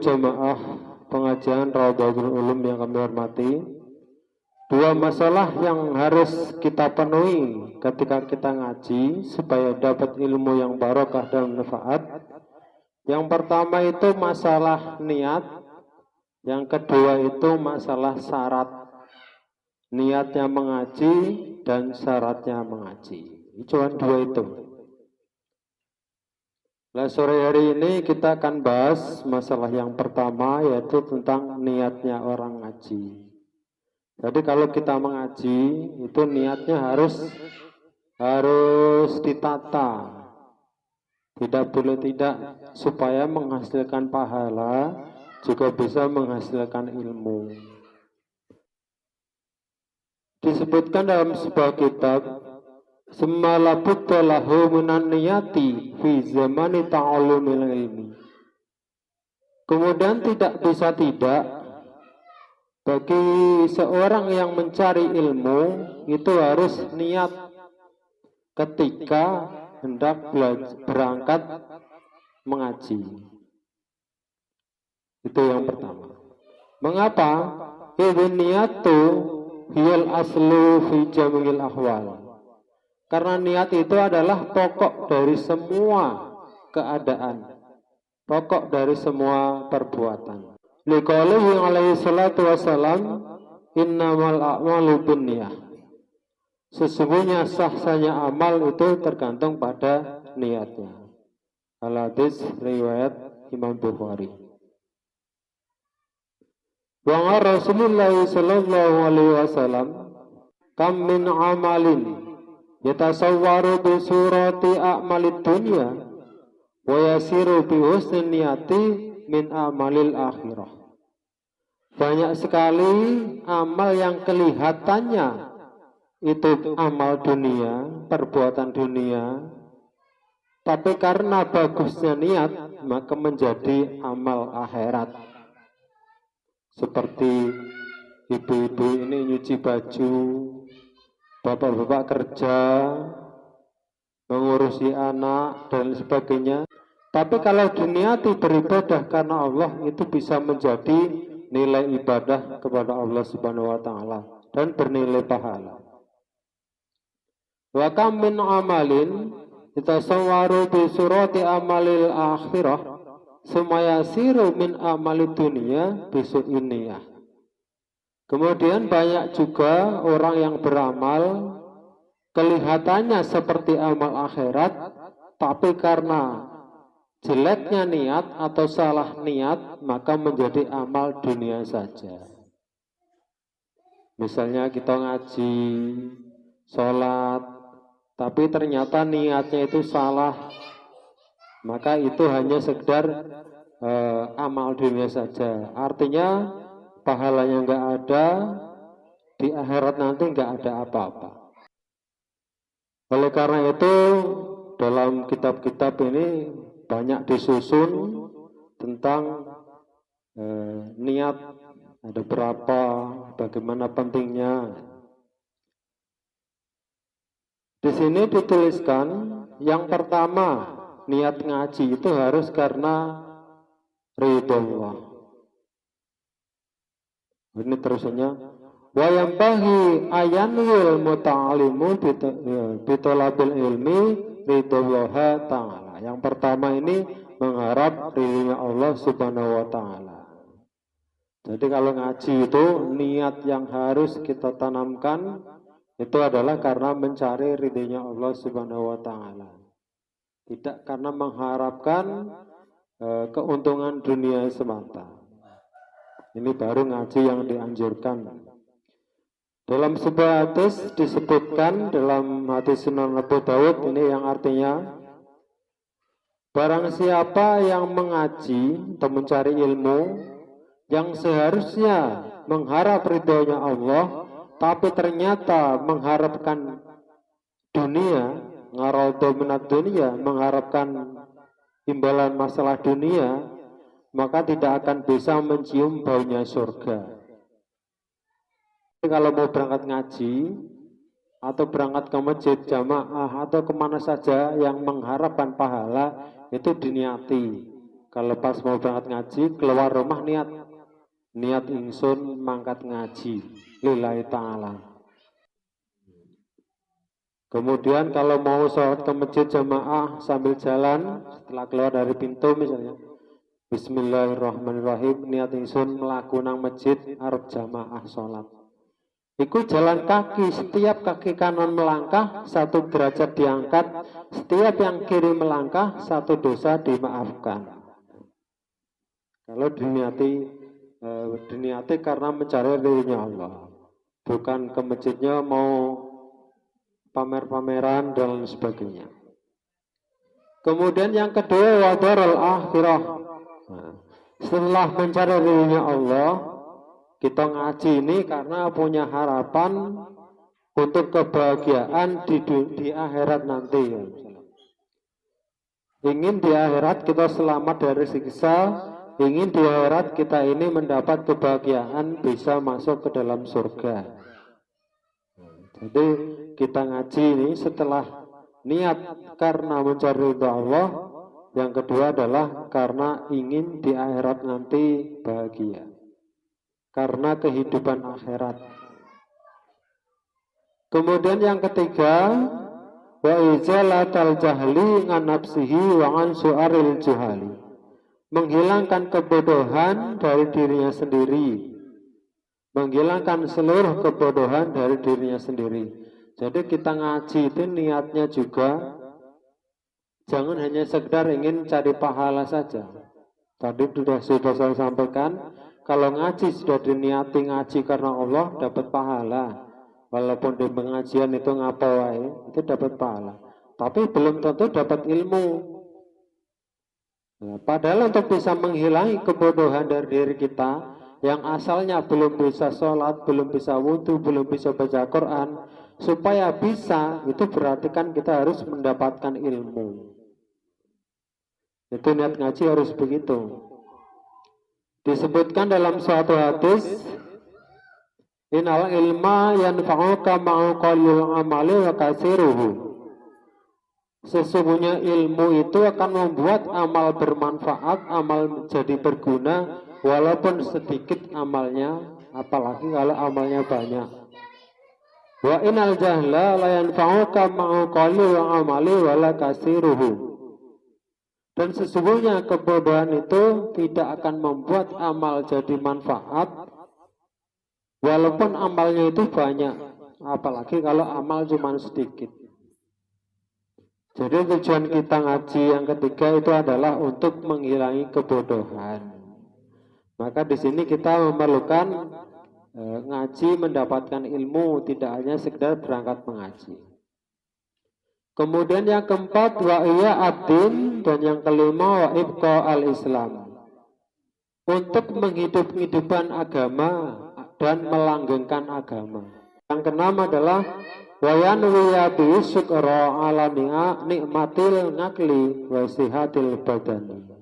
jamaah pengajian Raudhatul Ulum yang kami hormati, dua masalah yang harus kita penuhi ketika kita ngaji supaya dapat ilmu yang barokah dan manfaat. Yang pertama itu masalah niat, yang kedua itu masalah syarat. Niatnya mengaji dan syaratnya mengaji. Cuma dua itu. Nah, sore hari ini kita akan bahas masalah yang pertama, yaitu tentang niatnya orang ngaji. Jadi kalau kita mengaji itu niatnya harus ditata, tidak boleh tidak, supaya menghasilkan pahala juga bisa menghasilkan ilmu. Disebutkan dalam sebuah kitab, summa la budda lahu minan niyati fi zamani ta'allumil ilmi. Kemudian tidak bisa tidak bagi seorang yang mencari ilmu itu harus niat ketika hendak berangkat mengaji. Itu yang pertama. Mengapa? Idin niyatu hiyal aslu fi jamil ahwal. Karena niat itu adalah pokok dari semua keadaan, pokok dari semua perbuatan. Liqaulihi alaihi salatu wassalam, innamal a'malu binniyah. Sesungguhnya sahnya amal itu tergantung pada niatnya. Al-hadis riwayat Imam Bukhari. Wa Rasulullah sallallahu alaihi wasallam, kam min amalin yatasawwaru bi surati a'malid dunya wa yasiru bi husni niyati min amalil akhirah. Banyak sekali amal yang kelihatannya itu amal dunia, perbuatan dunia, tapi karena bagusnya niat maka menjadi amal akhirat. Seperti ibu-ibu ini nyuci baju, bapak-bapak kerja, mengurusi anak dan sebagainya. Tapi kalau diniati beribadah karena Allah, itu bisa menjadi nilai ibadah kepada Allah Subhanahu wa taala dan bernilai pahala. Wa kam min amalin yatasawwaru bi surati amalil akhirah sumayasiru min amalid dunya bisu'in niyah. Kemudian banyak juga orang yang beramal kelihatannya seperti amal akhirat, tapi karena jeleknya niat atau salah niat maka menjadi amal dunia saja. Misalnya kita ngaji, sholat, tapi ternyata niatnya itu salah, maka itu hanya sekedar amal dunia saja. Artinya pahalanya nggak ada, di akhirat nanti nggak ada apa-apa. Oleh karena itu dalam kitab-kitab ini banyak disusun tentang niat, ada berapa, bagaimana pentingnya. Di sini dituliskan yang pertama, niat ngaji itu harus karena ridho Allah. Ini terusannya, wa yanbaghi ayanwil muta'allimu bitolabil ilmi ridho Allah ta'ala. Yang pertama ini mengharap ridhonya Allah Subhanahu wa taala. Jadi kalau ngaji itu niat yang harus kita tanamkan itu adalah karena mencari ridhonya Allah Subhanahu wa taala. Tidak karena mengharapkan keuntungan dunia semata. Ini baru ngaji yang dianjurkan. Dalam sebuah hadis disebutkan dalam hadis Sunan Abu Dawud ini yang artinya, barang siapa yang mengaji atau mencari ilmu yang seharusnya mengharap ridhonya Allah, tapi ternyata mengharapkan dunia, ngaradha minad dunia, mengharapkan imbalan masalah dunia, maka tidak akan bisa mencium baunya surga. Jadi kalau mau berangkat ngaji atau berangkat ke masjid jamaah atau kemana saja yang mengharapkan pahala, itu diniati Kalau pas mau berangkat ngaji, keluar rumah niat ingsun mangkat ngaji lillahi ta'ala. Kemudian kalau mau sholat ke masjid jamaah sambil jalan, setelah keluar dari pintu misalnya, Bismillahirrahmanirrahim, niat ingsun mlaku nang masjid arep jamaah sholat. Iku jalan kaki, setiap kaki kanan melangkah, 1 derajat diangkat, setiap yang kiri melangkah, 1 dosa dimaafkan. Kalau diniati karena mencari ridhonya Allah, bukan ke masjidnya mau pamer-pameran dan lain sebagainya. Kemudian yang kedua, wadarul akhirah. Setelah mencari ridhonya Allah, kita ngaji ini karena punya harapan untuk kebahagiaan di akhirat nanti. Ingin di akhirat kita selamat dari siksa, ingin di akhirat kita ini mendapat kebahagiaan bisa masuk ke dalam surga. Jadi kita ngaji ini setelah niat karena mencari ridha Allah, yang kedua adalah karena ingin di akhirat nanti bahagia, karena kehidupan akhirat. Kemudian yang ketiga, wa izalatal jahli an nafsihi wa an su'aril juhali, menghilangkan kebodohan dari dirinya sendiri, menghilangkan seluruh kebodohan dari dirinya sendiri. Jadi kita ngaji itu niatnya juga jangan hanya sekedar ingin cari pahala saja. Tadi sudah saya sampaikan, kalau ngaji sudah diniati ngaji karena Allah dapat pahala. Walaupun di pengajian itu ngapa wae, itu dapat pahala. Tapi belum tentu dapat ilmu. Nah, padahal untuk bisa menghilangi kebodohan dari diri kita yang asalnya belum bisa sholat, belum bisa wudhu, belum bisa baca Quran, supaya bisa, itu berarti kan kita harus mendapatkan ilmu. Itu niat ngaji harus begitu. Disebutkan dalam suatu hadis, innal ilma yanfa'uka ma'u qalil amali wa kasiruhu. Sesungguhnya ilmu itu akan membuat amal bermanfaat, amal menjadi berguna, walaupun sedikit amalnya, apalagi kalau amalnya banyak. Wa innal jahla la yanfa'uka ma'u qalil amali wa la kasiruhu. Dan sesungguhnya kebodohan itu tidak akan membuat amal jadi manfaat, walaupun amalnya itu banyak, apalagi kalau amal cuma sedikit. Jadi tujuan kita ngaji yang ketiga itu adalah untuk menghilangi kebodohan. Maka di sini kita memerlukan ngaji mendapatkan ilmu, tidak hanya sekedar berangkat mengaji. Kemudian yang keempat, wa iya ad-din, dan yang kelima, wa ibqa al-Islam. Untuk menghidupkan agama dan melanggengkan agama. Yang keenam adalah wa yanwiya bi syukra ala nikmatil ngakli wa sihatil badani.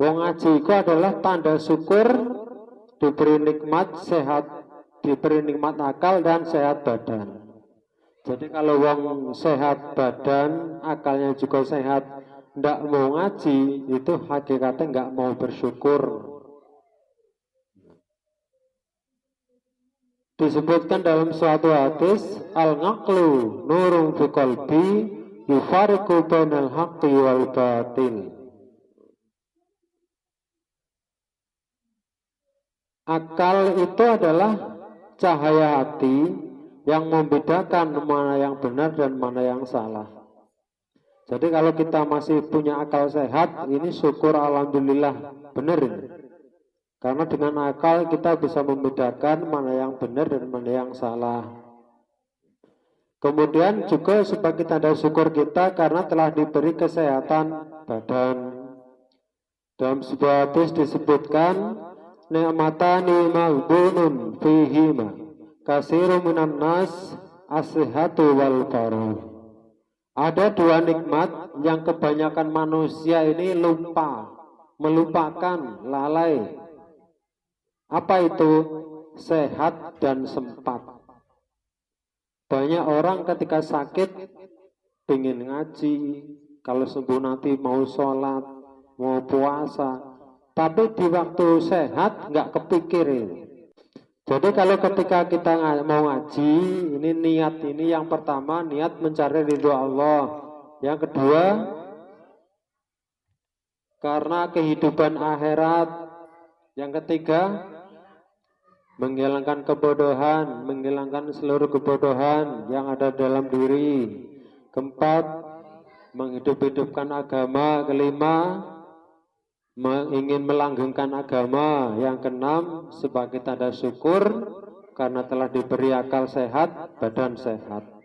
Wong ngaji itu adalah tanda syukur diberi nikmat sehat, diberi nikmat akal dan sehat badan. Jadi kalau wong sehat badan, akalnya juga sehat, ndak mau ngaji, itu hakikatnya nggak mau bersyukur. Disebutkan dalam suatu hadis, al-ngaqlu nurun fi qalbi yufariqu bainal haqqi wal batil. Akal itu adalah cahaya hati yang membedakan mana yang benar dan mana yang salah. Jadi kalau kita masih punya akal sehat, ini syukur alhamdulillah, benar ini. Karena dengan akal kita bisa membedakan mana yang benar dan mana yang salah. Kemudian juga sebagai tanda syukur kita karena telah diberi kesehatan badan. Dalam sebuah hadis disebutkan, ni'matani maghbunun fihima kasiru minan nas as-sihhatu wal farah. Ada dua nikmat yang kebanyakan manusia ini melupakan, lalai. Apa itu? Sehat dan sempat. Banyak orang ketika sakit ingin ngaji, kalau sembuh nanti mau sholat, mau puasa, tapi di waktu sehat nggak kepikir ini. Jadi kalau ketika kita mau ngaji, ini niat ini yang pertama, niat mencari ridho Allah. Yang kedua, karena kehidupan akhirat. Yang ketiga, menghilangkan kebodohan, menghilangkan seluruh kebodohan yang ada dalam diri. Keempat, menghidup-hidupkan agama. Kelima, ingin melanggengkan agama. Yang keenam, sebagai tanda syukur karena telah diberi akal sehat, badan sehat.